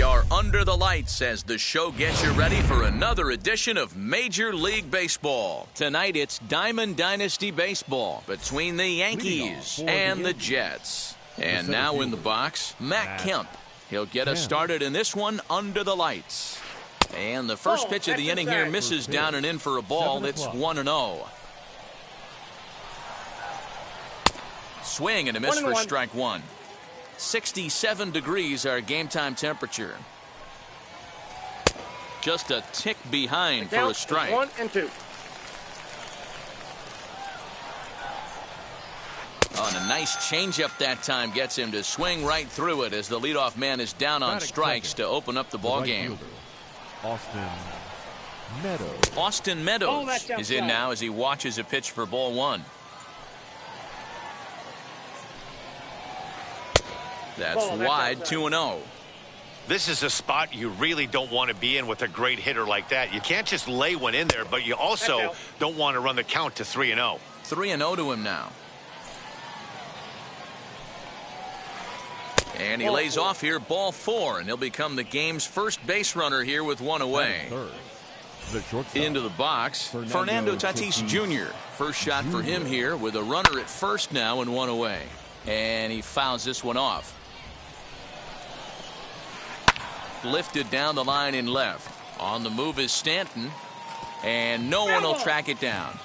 We are under the lights as the show gets you ready for another edition of Major League Baseball. Tonight it's Diamond Dynasty Baseball between the Yankees and the Jets. And now in the box, Matt Kemp. He'll get us started in this one under the lights. And the first pitch of the inning here misses down and in for a ball. It's 1-0. Swing and a miss for strike one. 67 degrees our game time temperature. Just a tick behind for a strike. 1-2. On a nice changeup that time gets him to swing right through it as the leadoff man is down on strikes to open up the ball game. Austin Meadows is in now as he watches a pitch for ball one. That's wide, 2-0. This is a spot you really don't want to be in with a great hitter like that. You can't just lay one in there, but you also don't want to run the count to 3-0. 3-0 to him now. And he lays off here, ball four, and he'll become the game's first base runner here with one away. Into the box, Fernando Tatis Jr. First shot for him here with a runner at first now and one away. And he fouls this one off. Lifted down the line in left. On the move is Stanton. And no one will track it down.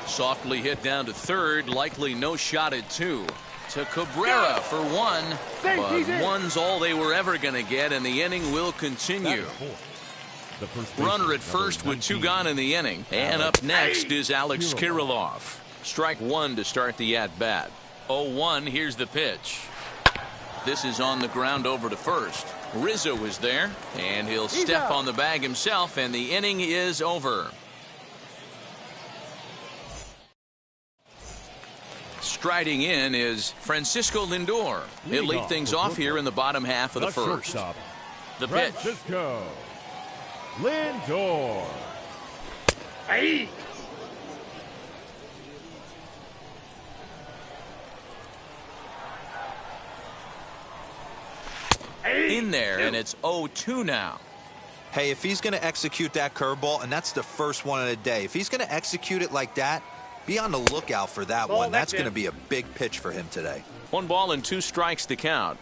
Softly hit down to third, likely no shot at two. To Cabrera for one, but one's all they were ever going to get, and the inning will continue. Runner at first with 2 gone in the inning, and up next is Alex Kirilloff. Strike 1 to start the at-bat. 0-1, here's the pitch. This is on the ground over to first. Rizzo is there, and he'll step on the bag himself, and the inning is over. Striding in is Francisco Lindor. He'll lead things off here in the bottom half of the first. The pitch. Francisco Lindor. Hey. In there, and it's 0-2 now. Hey, if he's going to execute that curveball, and that's the first one of the day, if he's going to execute it like that, be on the lookout for that one. That's going to be a big pitch for him today. 1 ball and 2 strikes to count.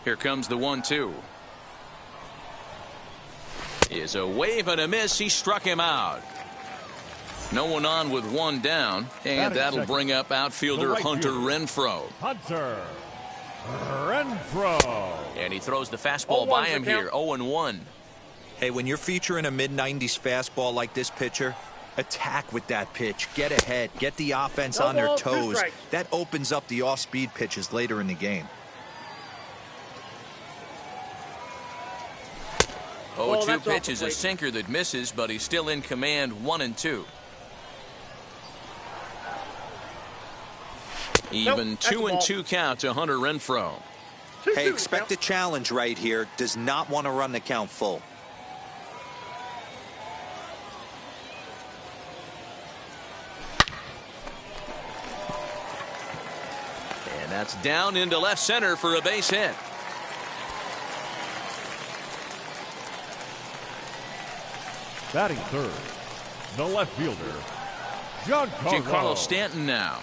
Here comes the 1-2. Is a wave and a miss. He struck him out. No one on with 1 down, and that'll bring up outfielder Hunter Renfroe. Hunter Renfroe. And he throws the fastball by him here. 0-1. Hey, when you're featuring a mid-90s fastball like this pitcher, attack with that pitch. Get ahead. Get the offense on their toes. That opens up the off-speed pitches later in the game. 0-2 pitch is a sinker that misses, but he's still in command. 1-2. Even 2-2 count to Hunter Renfroe. Hey, expect a challenge right here. Does not want to run the count full. And that's down into left center for a base hit. Batting third, the left fielder, Giancarlo Stanton now.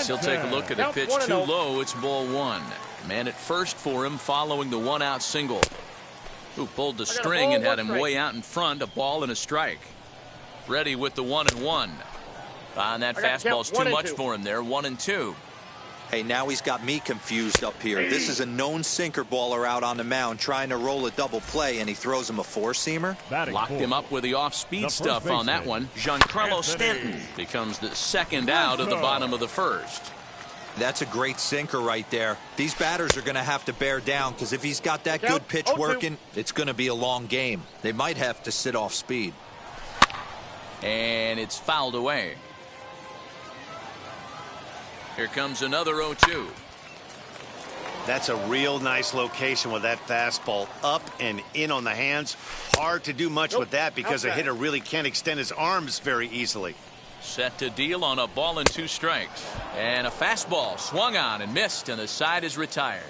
He'll take a look at a pitch too low. It's ball 1. Man at first for him following the 1-out single. Who pulled the string and had him way out in front. A ball and a strike. Ready with the 1-1. And that fastball's too much for him there. 1-2. Hey, now he's got me confused up here. This is a known sinker baller out on the mound trying to roll a double play, and he throws him a 4-seamer. Locked him up with the off-speed stuff on that one. Giancarlo Stanton becomes the second out of the bottom of the first. That's a great sinker right there. These batters are going to have to bear down, because if he's got that good pitch working, it's going to be a long game. They might have to sit off speed. And it's fouled away. Here comes another 0-2. That's a real nice location with that fastball up and in on the hands. Hard to do much with that because a hitter really can't extend his arms very easily. Set to deal on a ball and 2 strikes. And a fastball swung on and missed, and the side is retired.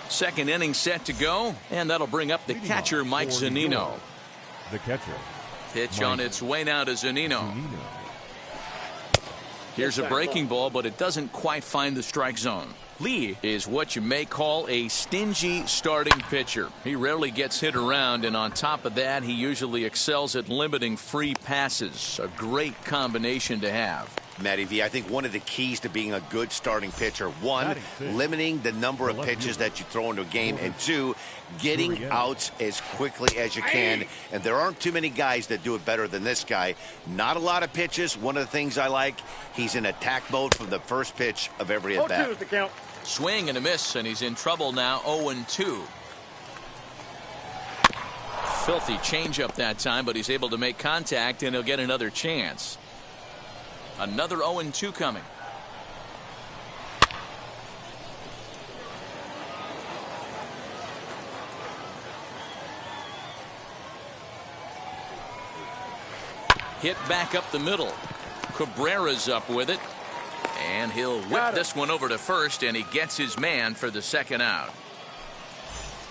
Second inning set to go, and that'll bring up the catcher, Mike Zunino. The catcher. Pitch on its way now to Zunino. Here's a breaking ball, but it doesn't quite find the strike zone. Lee is what you may call a stingy starting pitcher. He rarely gets hit around, and on top of that, he usually excels at limiting free passes. A great combination to have. Matty V, I think one of the keys to being a good starting pitcher, 1, limiting the number of pitches that you throw into a game, and 2, getting outs as quickly as you can. And there aren't too many guys that do it better than this guy. Not a lot of pitches. One of the things I like, he's in attack mode from the first pitch of every at-bat. Swing and a miss, and he's in trouble now. 0-2. Filthy changeup that time, but he's able to make contact, and he'll get another chance. Another 0-2 coming. Hit back up the middle. Cabrera's up with it. And he'll whip this one over to first, and he gets his man for the second out.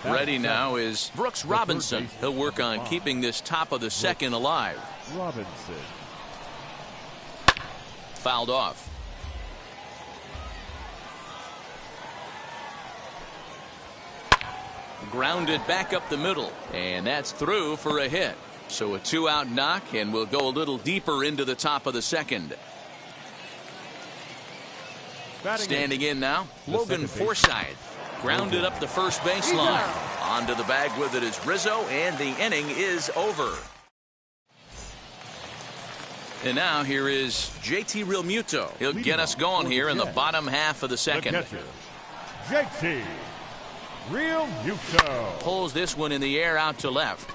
Ready now is Brooks Robinson. He'll work on keeping this top of the second alive. Robinson. Fouled off. Grounded back up the middle, and that's through for a hit. So a 2-out knock, and we'll go a little deeper into the top of the second. Standing in now, Logan Forsythe. Grounded up the first baseline. Onto the bag with it is Rizzo, and the inning is over. And now here is JT Realmuto. He'll get us going here in the bottom half of the second. JT Realmuto Pulls this one in the air out to left.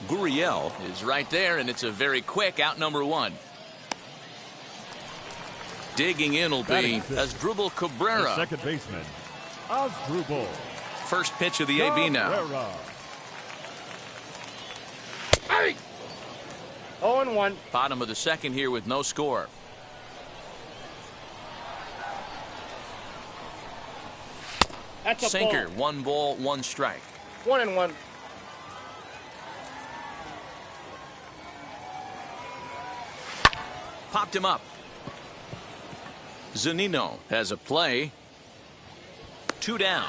Gurriel is right there, and it's a very quick out number 1. Digging in will be Asdrubal Cabrera. second baseman Asdrubal. First pitch of the AB now. Hey! 0-1. Bottom of the second here with no score. That's a Sinker, ball. 1 ball, 1 strike. 1-1. Popped him up. Zunino has a play. 2 down.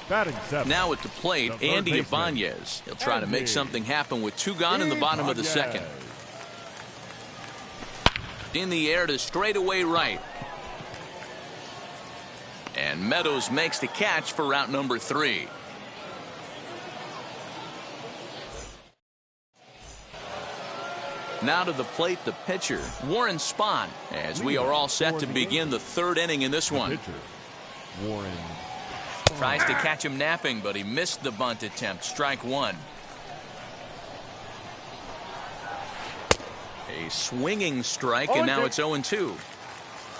Batting 7. Now at the plate, The third Andy baseman, Ibanez. He'll try to make Andy something happen with 2 gone in the bottom of the second. In the air to straightaway right. And Meadows makes the catch for route number 3. Now to the plate, the pitcher, Warren Spahn, as we are all set to begin the 3rd inning in this one. Pitcher, Warren. Tries to catch him napping, but he missed the bunt attempt. Strike 1. A swinging strike, and now it's 0-2.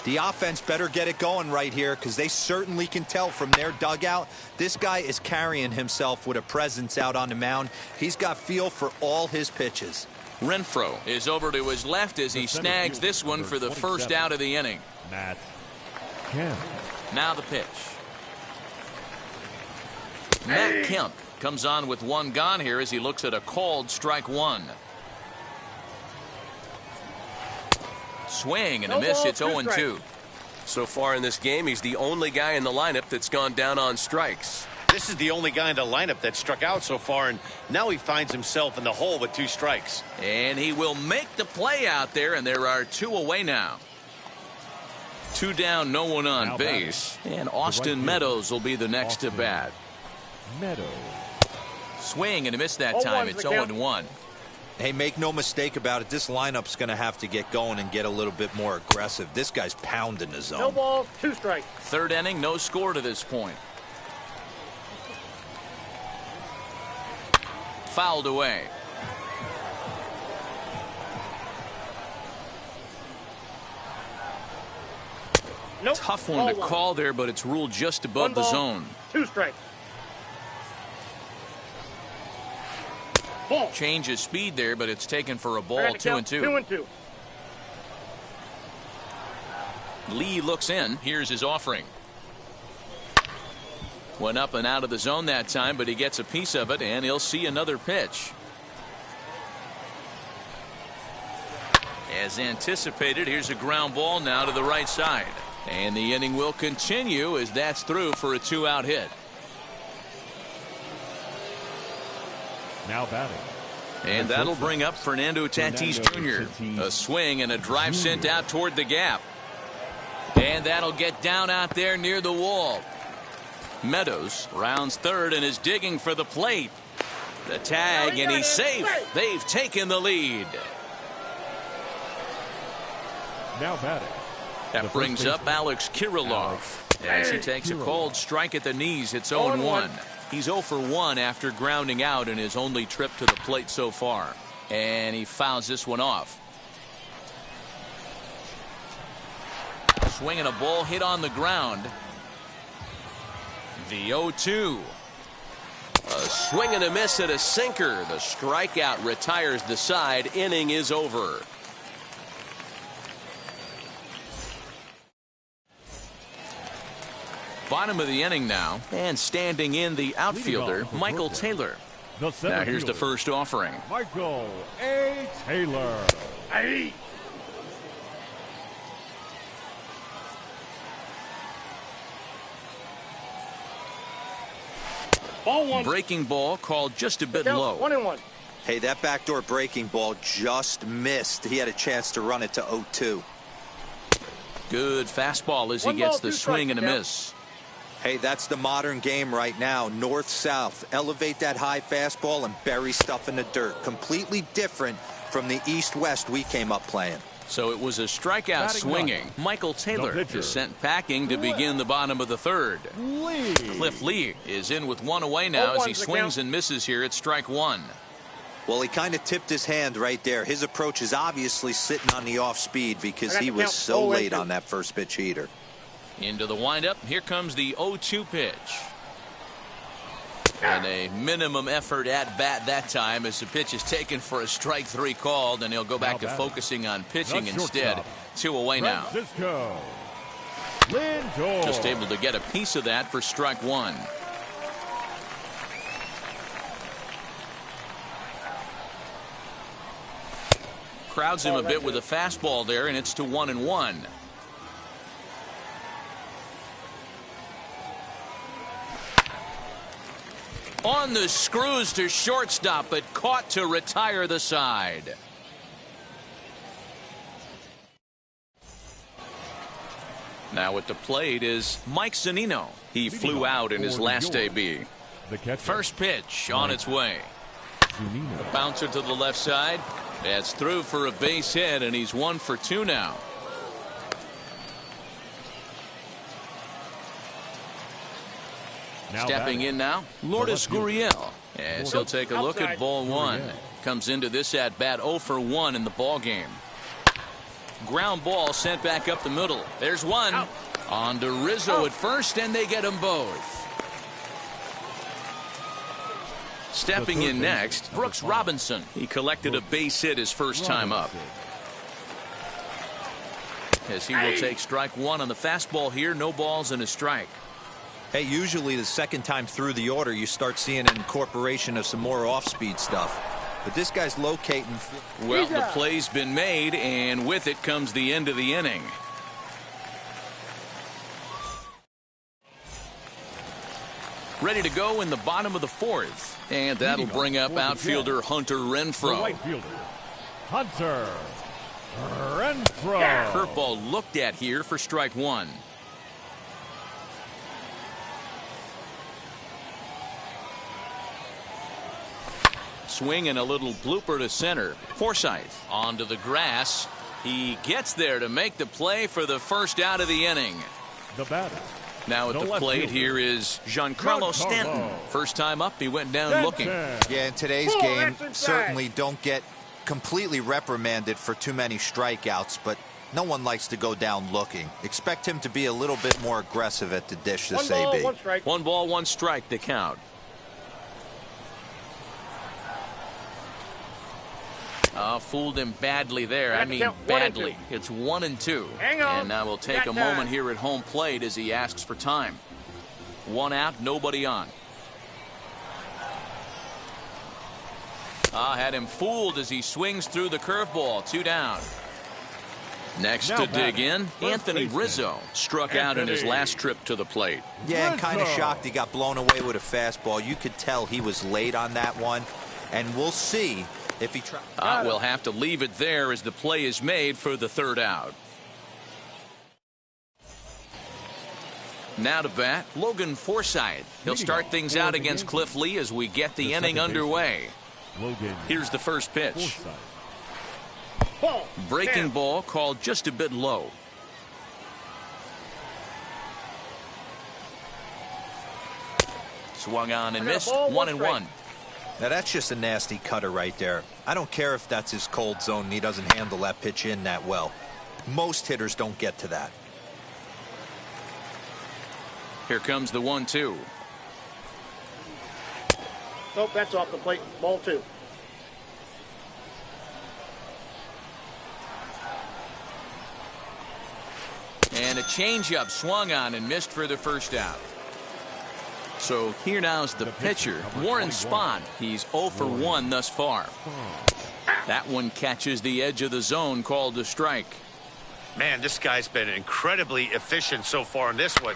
The offense better get it going right here, because they certainly can tell from their dugout this guy is carrying himself with a presence out on the mound. He's got feel for all his pitches. Renfroe is over to his left as he snags this one for the first out of the inning. Matt Kemp. Now the pitch. Matt Kemp comes on with 1 gone here as he looks at a called strike 1. Swing and a miss. It's 0-2. So far in this game, he's the only guy in the lineup that's gone down on strikes. This is the only guy in the lineup that struck out so far, and now he finds himself in the hole with 2 strikes. And he will make the play out there, and there are 2 away now. 2 down, no one on Now base. And Austin Meadows will be the next to bat. Meadows. Swing and a miss that time. It's 0-1. Hey, make no mistake about it, this lineup's going to have to get going and get a little bit more aggressive. This guy's pounding the zone. No balls, 2 strikes. 3rd inning, no score to this point. Fouled away. Nope. Tough one to Ball 1. call there, but it's ruled just above 1 the ball, zone. 2 strikes. Ball. Change of speed there, but it's taken for a ball. Trying to 2 and count, 2. 2-2. Lee looks in. Here's his offering. Went up and out of the zone that time, but he gets a piece of it, and he'll see another pitch. As anticipated, here's a ground ball now to the right side. And the inning will continue as that's through for a 2-out hit. Now batting. And that'll bring up Fernando Tatis Jr. A swing and a drive sent out toward the gap. And that'll get down out there near the wall. Meadows rounds 3rd and is digging for the plate. The tag, and he's safe. They've taken the lead. Now batting. That brings up Alex Kirilloff as he takes a cold strike at the knees. It's 0-1. He's 0 for 1 after grounding out in his only trip to the plate so far. And he fouls this one off. Swinging a ball hit on the ground. The 0-2. A swing and a miss at a sinker. The strikeout retires the side. Inning is over. Bottom of the inning now, and standing in the outfielder, Michael Taylor. Now here's the first offering. Michael A. Taylor. Hey. Ball one. Breaking ball called just a bit low. 1-1. Hey, that backdoor breaking ball just missed. He had a chance to run it to 0-2. Good fastball as he 1 gets ball, the 2 swing and a strikes, miss. Hey, that's the modern game right now. North-south. Elevate that high fastball and bury stuff in the dirt. Completely different from the east-west we came up playing. So it was a strikeout swinging. Michael Taylor is sent packing to begin the bottom of the third. Cliff Lee is in with one away now as he swings and misses here at strike one. Well, he kind of tipped his hand right there. His approach is obviously sitting on the off speed because he was so late on that first pitch heater. Into the windup. Here comes the 0-2 pitch. And a minimum effort at bat that time as the pitch is taken for a strike three called, and he'll go back to focusing on pitching instead. 2 away now. Just able to get a piece of that for strike one. Crowds him a bit with a fastball there, and it's to 1-1. On the screws to shortstop, but caught to retire the side. Now at the plate is Mike Zunino. He flew out in his last AB. First pitch on its way. A bouncer to the left side. That's through for a base hit, and he's 1 for 2 now. Stepping in now, Lourdes Gurriel, as he'll take a look at ball one. Comes into this at bat 0 for 1 in the ball game. Ground ball sent back up the middle. There's one. On to Rizzo at first, and they get them both. Stepping in next, Brooks Robinson. He collected a base hit his first time up. As he will take strike one on the fastball here, no balls and a strike. Hey, usually the second time through the order you start seeing an incorporation of some more off-speed stuff. But this guy's locating. Well, the play's been made, and with it comes the end of the inning. Ready to go in the bottom of the fourth. And that'll bring up outfielder Hunter Renfroe. Right fielder, Hunter Renfroe. Curveball looked at here for strike one. Swing and a little blooper to center. Forsythe onto the grass. He gets there to make the play for the first out of the inning. The batter. Now at the plate here is Giancarlo Stanton. First time up, he went down looking. Yeah, in today's game, certainly don't get completely reprimanded for too many strikeouts, but no one likes to go down looking. Expect him to be a little bit more aggressive at the dish this AB. 1 ball, 1 strike to count. Fooled him badly there. I mean badly. It's 1-2. And now we'll take a moment here at home plate as he asks for time. 1 out, nobody on. Had him fooled as he swings through the curveball. 2 down. Next to dig in, Anthony Rizzo struck out in his last trip to the plate. Yeah, and kind of shocked he got blown away with a fastball. You could tell he was late on that one. And we'll see if he tries. We'll have to leave it there as the play is made for the 3rd out. Now to bat, Logan Forsythe. He'll start things out against Cliff Lee as we get the inning underway. Here's the first pitch. Breaking ball called just a bit low. Swung on and missed. 1-1. Now that's just a nasty cutter right there. I don't care if that's his cold zone and he doesn't handle that pitch in that well. Most hitters don't get to that. Here comes the 1-2. Nope, that's off the plate. Ball 2. And a changeup swung on and missed for the first out. So here now is the pitcher, Warren Spahn. He's 0 for 1 thus far. That one catches the edge of the zone, called a strike. Man, this guy's been incredibly efficient so far in this one.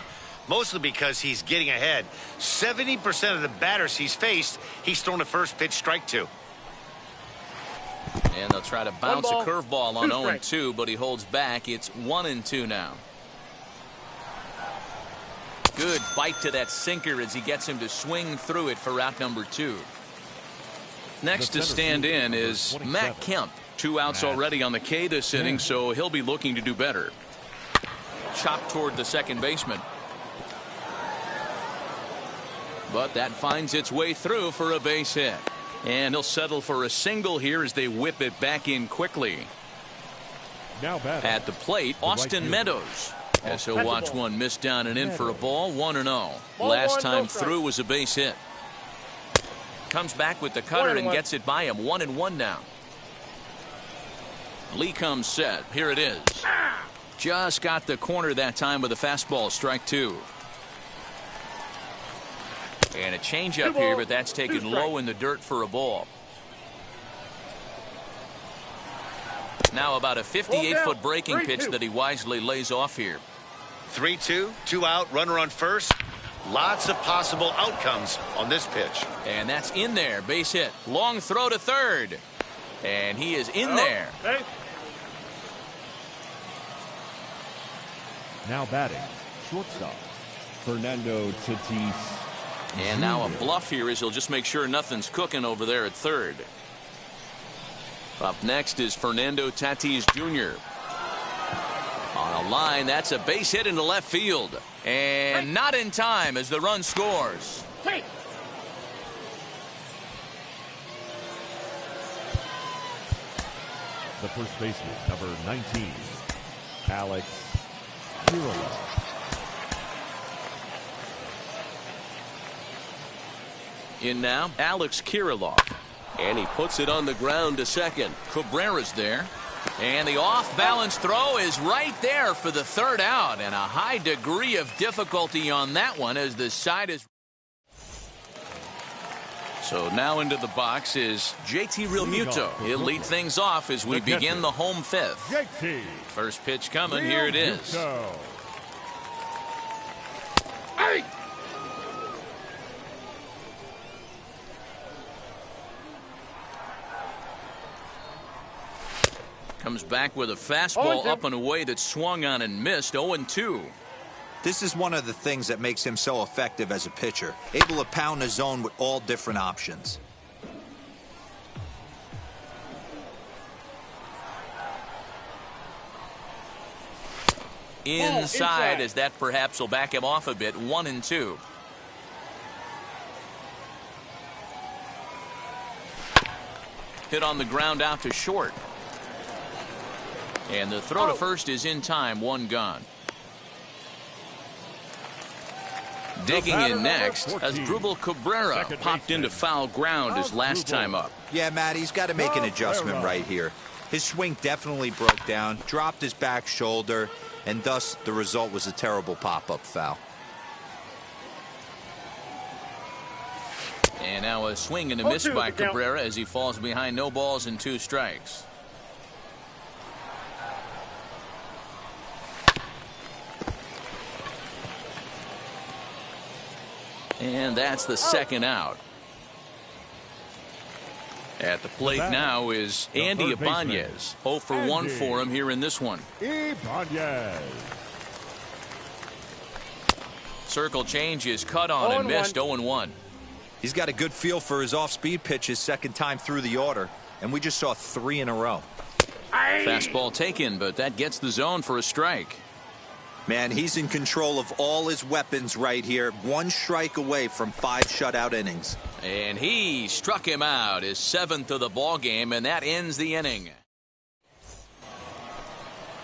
mostly because he's getting ahead. 70% of the batters he's faced, he's thrown a first pitch strike to. And they'll try to bounce a curveball on 0-2, but he holds back. It's 1-2 now. Good bite to that sinker as he gets him to swing through it for out number 2. Next to stand in is Matt Kemp. 2 outs already on the K this inning, so he'll be looking to do better. Chopped toward the second baseman. But that finds its way through for a base hit. And he'll settle for a single here as they whip it back in quickly. Now at the plate, Austin Meadows. As he'll watch one miss down and in for a ball, 1-0. Last time through was a base hit. Comes back with the cutter and gets it by him. 1-1 now. Lee comes set. Here it is. Just got the corner that time with a fastball. Strike 2. And a changeup here, but that's taken low in the dirt for a ball. Now about a 58-foot breaking pitch that he wisely lays off here. 3-2, 2 out, runner on first. Lots of possible outcomes on this pitch. And that's in there. Base hit. Long throw to third. And he is in there. Now batting, shortstop, Fernando Tatis. And now a bluff here as he'll just make sure nothing's cooking over there at third. Up next is Fernando Tatis Jr. On a line, that's a base hit into left field. And not in time as the run scores. The first baseman, number 19, Alex Kirilloff. In now, Alex Kirilloff. And he puts it on the ground to second. Cabrera's there. And the off-balance throw is right there for the third out. And a high degree of difficulty on that one as the side is. So now into the box is JT Realmuto. He'll lead things off as we begin the home fifth. First pitch coming. Here it is. Hey! Comes back with a fastball up and away that swung on and missed. 0-2. This is one of the things that makes him so effective as a pitcher. Able to pound the zone with all different options. Inside as that perhaps will back him off a bit. 1-2. Hit on the ground out to short. And the throw to first is in time. 1 gone. Digging in next as Drupal Cabrera popped into foul ground his last time up. Yeah, Matt, he's got to make an adjustment right here. His swing definitely broke down, dropped his back shoulder, and thus the result was a terrible pop-up foul. And now a swing and a miss by Cabrera as he falls behind. No balls and 2 strikes. And that's the second out. At the plate now is Andy Ibanez. 0 for 1 for him here in this one. Ibanez. Circle change is cut on and missed. 0-1. He's got a good feel for his off-speed pitches second time through the order, and we just saw 3 in a row. Fastball taken, but that gets the zone for a strike. Man, he's in control of all his weapons right here. 1 strike away from 5 shutout innings. And he struck him out, his 7th of the ball game, and that ends the inning.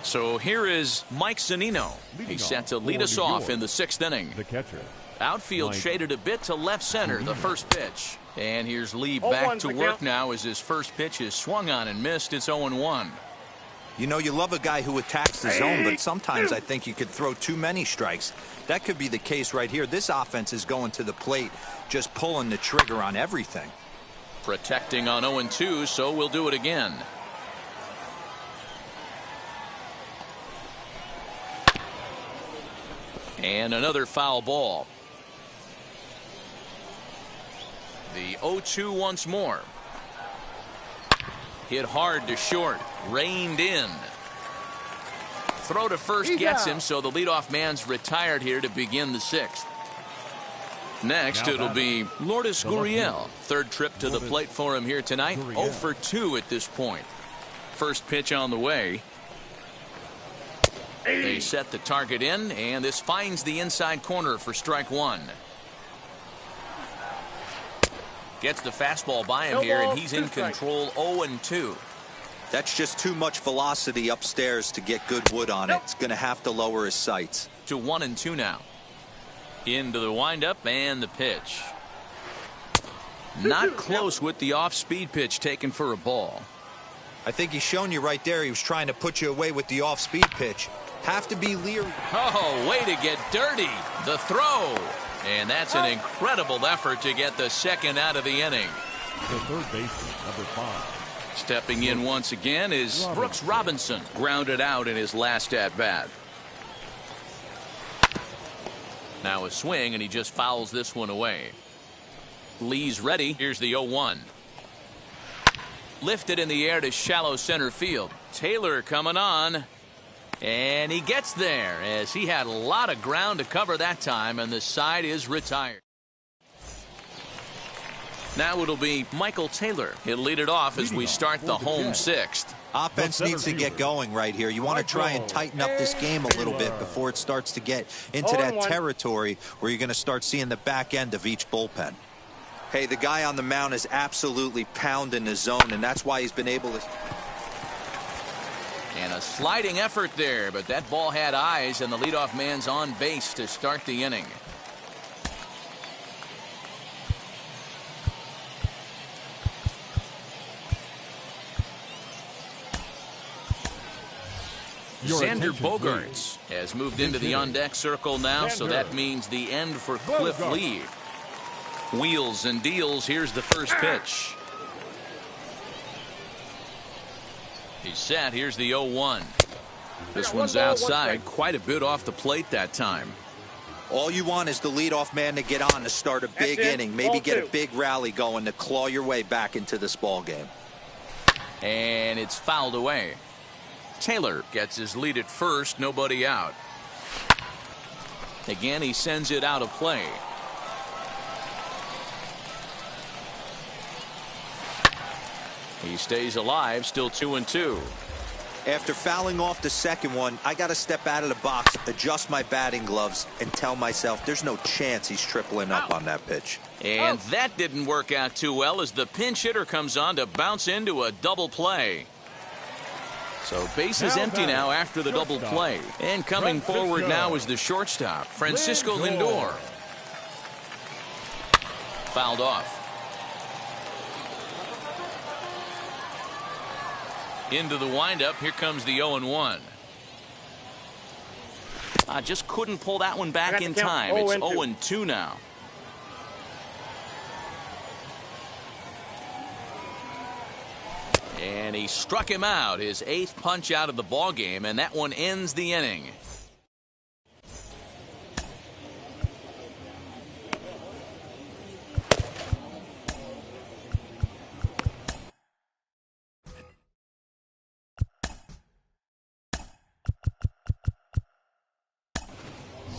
So here is Mike Zunino. He's set to lead us off in the 6th inning. The catcher. Outfield shaded a bit to left center, the first pitch. And here's Lee back to work now as his first pitch is swung on and missed. It's 0-1. You know, you love a guy who attacks the zone, but sometimes I think you could throw too many strikes. That could be the case right here. This offense is going to the plate, just pulling the trigger on everything. Protecting on 0-2, so we'll do it again. And another foul ball. The 0-2 once more. Hit hard to short. Reined in. Throw to first gets him, so the leadoff man's retired here to begin the sixth. Next, it'll be Lourdes Gurriel. Third trip to the plate for him here tonight. 0 for 2 at this point. First pitch on the way. They set the target in, and this finds the inside corner for strike one. Gets the fastball by him here, and he's in control. 0-2. That's just too much velocity upstairs to get good wood on it. It's going to have to lower his sights. To 1-2 now. Into the windup and the pitch. Not close with the off-speed pitch taken for a ball. I think he's shown you right there. He was trying to put you away with the off-speed pitch. Have to be leery. Oh, way to get dirty. The throw. And that's an incredible effort to get the second out of the inning. The third baseman, number 5. Stepping in once again is Brooks Robinson. Grounded out in his last at-bat. Now a swing, and he just fouls this one away. Lee's ready. Here's the 0-1. Lifted in the air to shallow center field. Taylor coming on. And he gets there as he had a lot of ground to cover that time, and the side is retired. Now it'll be Michael Taylor. He'll lead it off as we start the home sixth. Offense needs to get going right here. You want to try and tighten up this game a little bit before it starts to get into that territory where you're going to start seeing the back end of each bullpen. Hey, the guy on the mound is absolutely pounding the zone, and that's why he's been able to... And a sliding effort there, but that ball had eyes, and the leadoff man's on base to start the inning. Xander Bogaerts has moved into the on-deck circle now, so that means the end for Cliff Lee. Wheels and deals. Here's the first pitch. He's set. Here's the 0-1. This one's outside. Quite a bit off the plate that time. All you want is the leadoff man to get on to start a big inning. Maybe get a big rally going to claw your way back into this ball game. And it's fouled away. Taylor gets his lead at first. Nobody out. Again, he sends it out of play. He stays alive, still 2-2. After fouling off the second one, I got to step out of the box, adjust my batting gloves, and tell myself there's no chance he's tripling up on that pitch. And that didn't work out too well as the pinch hitter comes on to bounce into a double play. So base is empty now after the double play. And coming forward now is the shortstop, Francisco Lindor. Fouled off. Into the windup. Here comes the 0-1. Just couldn't pull that one back in time. It's 0-2 now. And he struck him out, his 8th punch out of the ball game, and that one ends the inning.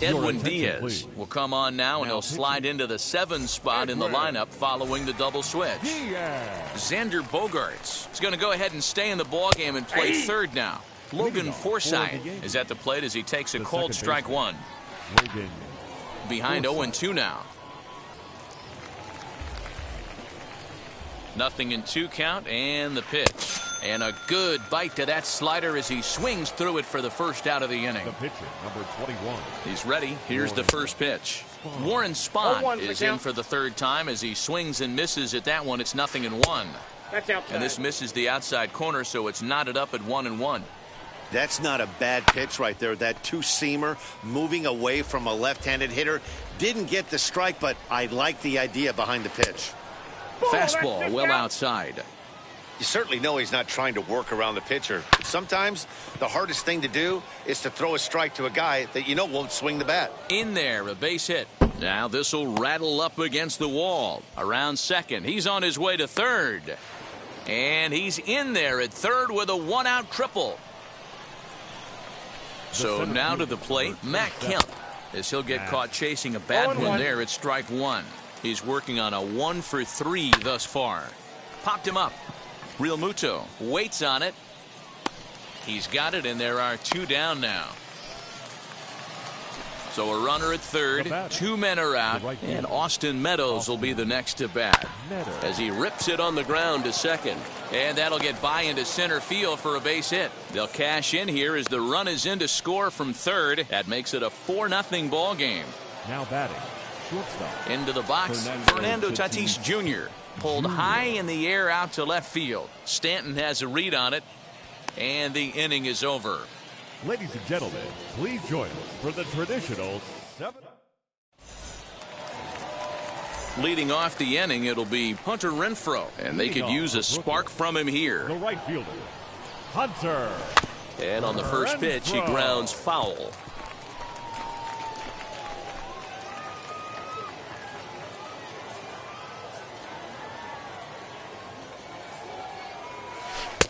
Edwin Diaz will come on now, and he'll slide into the 7 spot in the lineup following the double switch. Xander Bogaerts is going to go ahead and stay in the ballgame and play third now. Logan Forsythe is at the plate as he takes a cold strike one. Behind 0-2 now. 0-2 count, and the pitch. And a good bite to that slider as he swings through it for the first out of the inning. The pitcher, number 21. He's ready. Here's the first pitch. Warren Spahn is in for the 3rd time as he swings and misses at that one. It's 0-1. That's outside. And this misses the outside corner, so it's knotted up at 1-1. That's not a bad pitch right there. That two-seamer moving away from a left-handed hitter. Didn't get the strike, but I like the idea behind the pitch. Fastball well outside. You certainly know he's not trying to work around the pitcher. It's sometimes the hardest thing to do is to throw a strike to a guy that you know won't swing the bat. In there, a base hit. Now this will rattle up against the wall. Around second. He's on his way to third. And he's in there at third with a one-out triple. So now to the plate, Matt Kemp. As he'll get caught chasing a bad one there at strike one. He's working on a 1 for 3 thus far. Popped him up. Real Muto waits on it. He's got it, and there are 2 down now. So a runner at third, 2 men are out, and Austin Meadows will be the next to bat as he rips it on the ground to second. And that'll get by into center field for a base hit. They'll cash in here as the run is in to score from third. That makes it a 4-0 ball game. Now batting, shortstop. Into the box, Fernando Tatis Jr. pulled high in the air out to left field. Stanton has a read on it, and the inning is over. Ladies and gentlemen, please join us for the traditional 7. Leading off the inning, it'll be Hunter Renfroe, and they could use a spark from him here. The right fielder, Hunter. And on the first pitch, he grounds foul.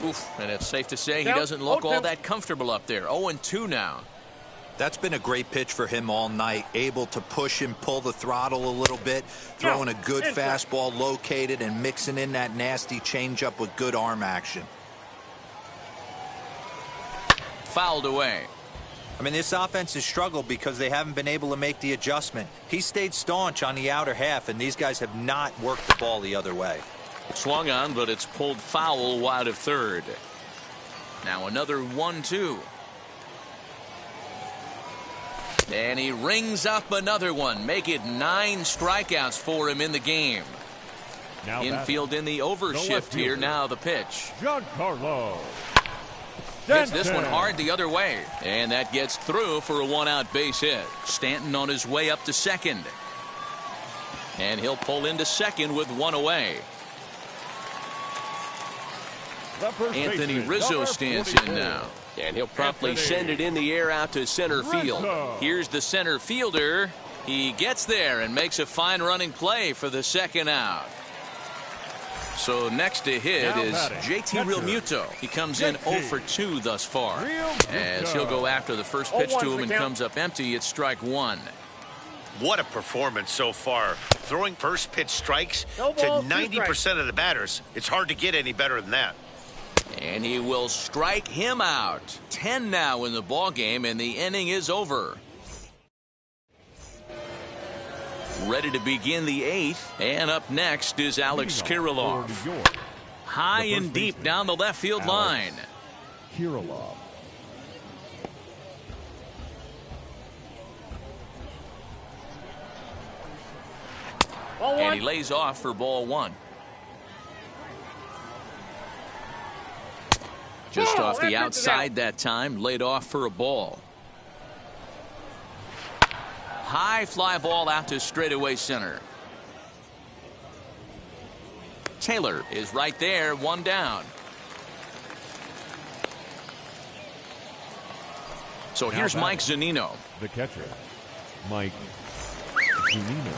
Oof, and it's safe to say he doesn't look all that comfortable up there. 0-2 now. That's been a great pitch for him all night. Able to push and pull the throttle a little bit. Throwing a good fastball located and mixing in that nasty changeup with good arm action. Fouled away. I mean, this offense has struggled because they haven't been able to make the adjustment. He stayed staunch on the outer half, and these guys have not worked the ball the other way. Swung on, but it's pulled foul wide of third. Now another 1-2. And he rings up another one. Make it 9 strikeouts for him in the game. Now infield in the overshift here. Now the pitch. Giancarlo. Hits this one hard the other way. And that gets through for a 1-out base hit. Stanton on his way up to second. And he'll pull into second with 1 away. Anthony Rizzo stands in now. And he'll promptly send it in the air out to center field. Here's the center fielder. He gets there and makes a fine running play for the 2nd out. So next to hit is JT Realmuto. He comes in 0 for 2 thus far. As he'll go after the first pitch to him and comes up empty at strike 1. What a performance so far. Throwing first pitch strikes to 90% of the batters. It's hard to get any better than that. And he will strike him out. 10 now in the ball game, and the inning is over. Ready to begin the 8th, and up next is Alex Kirilloff. High and deep down the left field line. Kirilloff. And he lays off for ball 1. Just off the outside that time, laid off for a ball. High fly ball out to straightaway center. Taylor is right there, 1 down. So here's Mike Zunino. The catcher, Mike Zunino.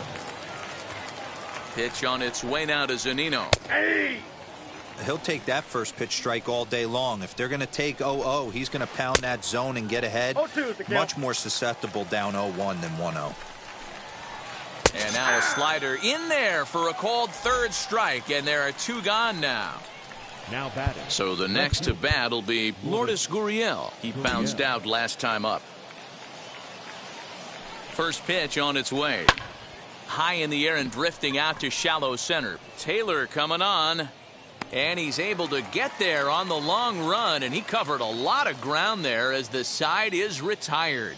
Pitch on its way now to Zunino. He'll take that first pitch strike all day long. If they're going to take 0-0, he's going to pound that zone and get ahead. Much more susceptible down 0-1 than 1-0. And now a slider in there for a called 3rd strike, and there are 2 gone now. Now batting. So the next to bat will be Lourdes Gurriel. He bounced out last time up. First pitch on its way. High in the air and drifting out to shallow center. Taylor coming on. And he's able to get there on the long run, and he covered a lot of ground there as the side is retired.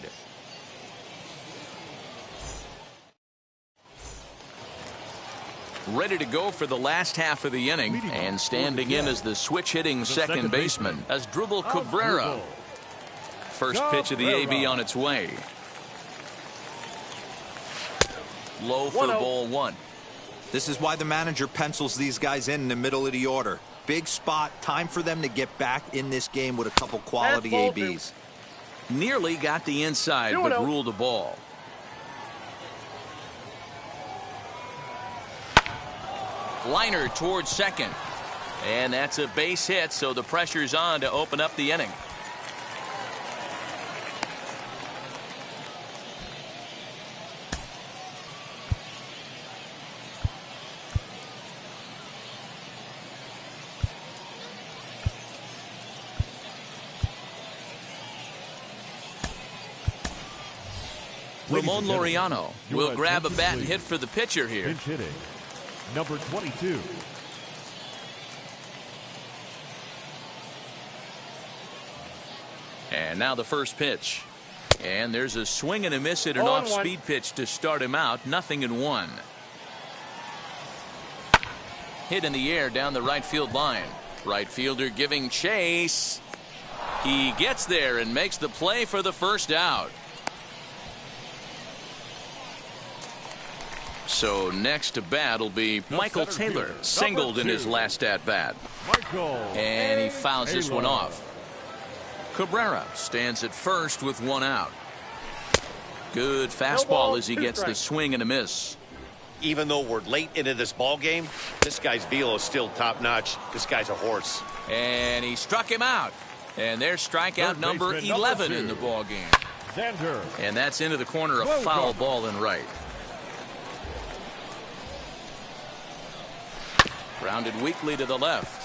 Ready to go for the last half of the inning, and standing in as the switch-hitting second baseman, Asdrubal Cabrera. First pitch of the AB on its way. Low for ball 1. This is why the manager pencils these guys in the middle of the order. Big spot. Time for them to get back in this game with a couple quality ABs. Nearly got the inside, but ruled the ball. Liner towards second. And that's a base hit, so the pressure's on to open up the inning. Ramon Laureano will grab a bat and hit for the pitcher here. Pinch hitting, number 22. And now the first pitch. And there's a swing and a miss at an off-speed pitch to start him out. 0-1. Hit in the air down the right field line. Right fielder giving chase. He gets there and makes the play for the first out. So next to bat will be Michael Taylor, singled in his last at-bat. And he fouls this one off. Cabrera stands at first with one out. Good fastball as he gets the swing and a miss. Even though we're late into this ball game, this guy's velo is still top-notch. This guy's a horse. And he struck him out. And there's strikeout number 11 in the ball game. And that's into the corner, a foul ball in right. Grounded weakly to the left.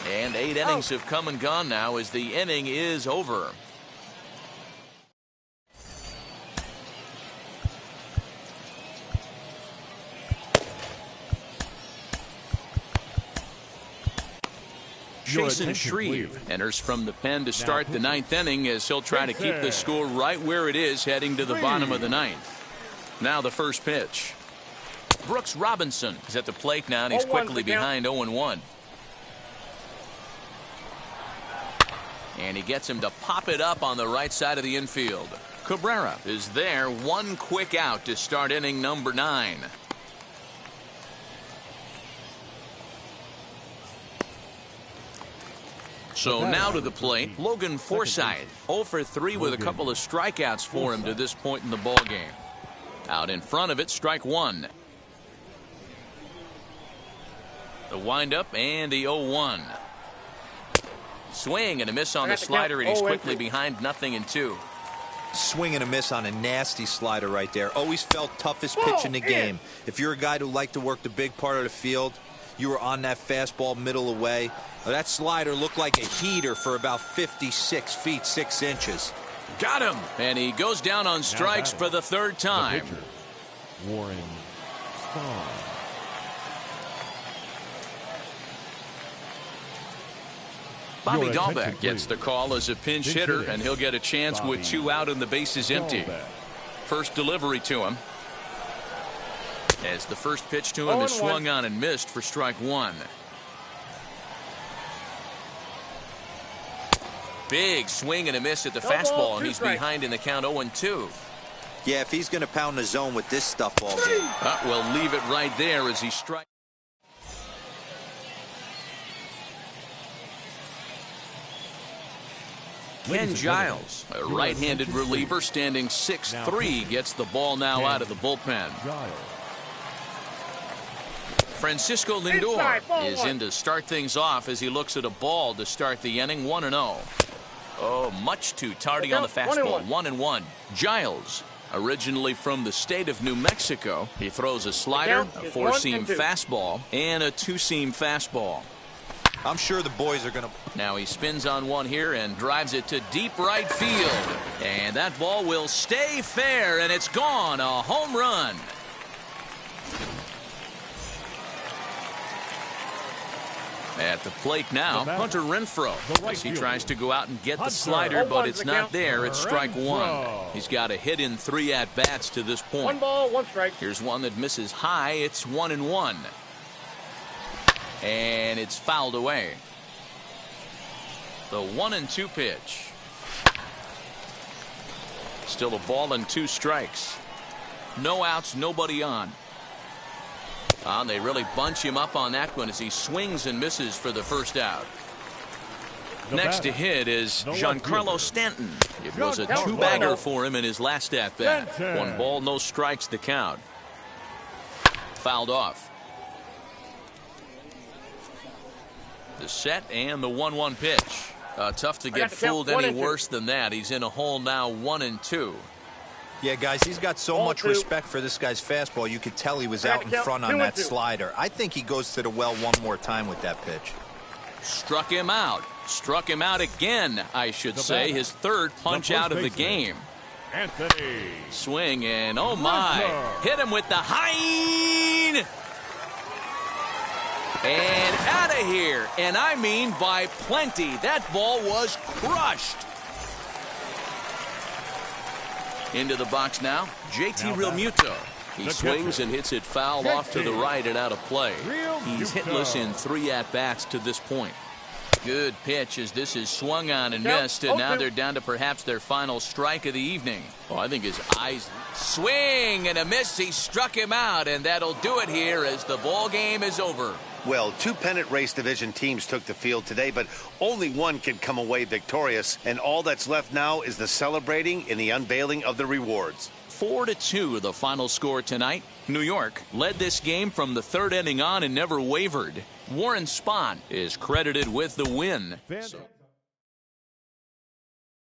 And 8 innings have come and gone now as the inning is over. Jason Shreve enters from the pen to start the 9th inning as he'll try to keep the score right where it is heading to the bottom of the 9th. Now the first pitch. Brooks Robinson is at the plate now, and he's quickly behind 0-1. And he gets him to pop it up on the right side of the infield. Cabrera is there, one quick out to start inning number 9. So now to the plate, Logan Forsythe, 0 for 3 with a couple of strikeouts for him to this point in the ball game. Out in front of it, strike one. The windup and the 0-1. Swing and a miss on the slider, and he's quickly behind 0-2. Swing and a miss on a nasty slider right there. Always felt toughest pitch in the game. If you're a guy who liked to work the big part of the field, you were on that fastball middle away. That slider looked like a heater for about 56 feet 6 inches. Got him, and he goes down on strikes for the 3rd time. Warren Spahn. Bobby Dahlbeck gets the call as a pinch hitter, and he'll get a chance with 2 out and the bases empty. First delivery to him. As the first pitch to him is swung on and missed for strike one. Big swing and a miss at the fastball, and he's behind in the count 0-2. Yeah, if he's going to pound the zone with this stuff all game. We'll leave it right there as he strikes. Ken Giles, a right-handed reliever standing 6'3", gets the ball now out of the bullpen. Francisco Lindor is in to start things off as he looks at a ball to start the inning. 1-0. Oh, much too tardy on the fastball. 1-1. Giles, originally from the state of New Mexico, he throws a slider, a 4-seam fastball, and a 2-seam fastball. I'm sure the boys are going to. Now he spins on one here and drives it to deep right field. And that ball will stay fair, and it's gone. A home run. At the plate now, Hunter Renfroe, as he tries to go out and get the slider, but it's not there. It's strike one. He's got a hit in 3 at-bats to this point. 1 ball, 1 strike. Here's one that misses high. It's 1-1. And it's fouled away. The 1-2 pitch. Still a ball and 2 strikes. No outs, nobody on. They really bunch him up on that one as he swings and misses for the first out. Next to hit is Giancarlo Stanton. It was a two-bagger for him in his last at-bat. 1 ball, no strikes the count. Fouled off. The set and the 1-1 pitch. Tough to get fooled any worse than that. He's in a hole now, 1-2. Yeah, guys, he's got so much respect for this guy's fastball. You could tell he was out in front on that slider. I think he goes to the well one more time with that pitch. Struck him out. Struck him out again, I should say. His third punch out of the game. Anthony. Swing and oh my. Hit him with the Hein. And out of here. And I mean by plenty. That ball was crushed. Into the box now, JT Realmuto. He swings and hits it foul off to the right and out of play. He's hitless in 3 at-bats to this point. Good pitch as this is swung on and missed, and now they're down to perhaps their final strike of the evening. Oh, I think his eyes swing and a miss. He struck him out, and that'll do it here as the ball game is over. Well, 2 pennant race division teams took the field today, but only one can come away victorious, and all that's left now is the celebrating and the unveiling of the rewards. 4-2 the final score tonight. New York led this game from the 3rd inning on and never wavered. Warren Spahn is credited with the win.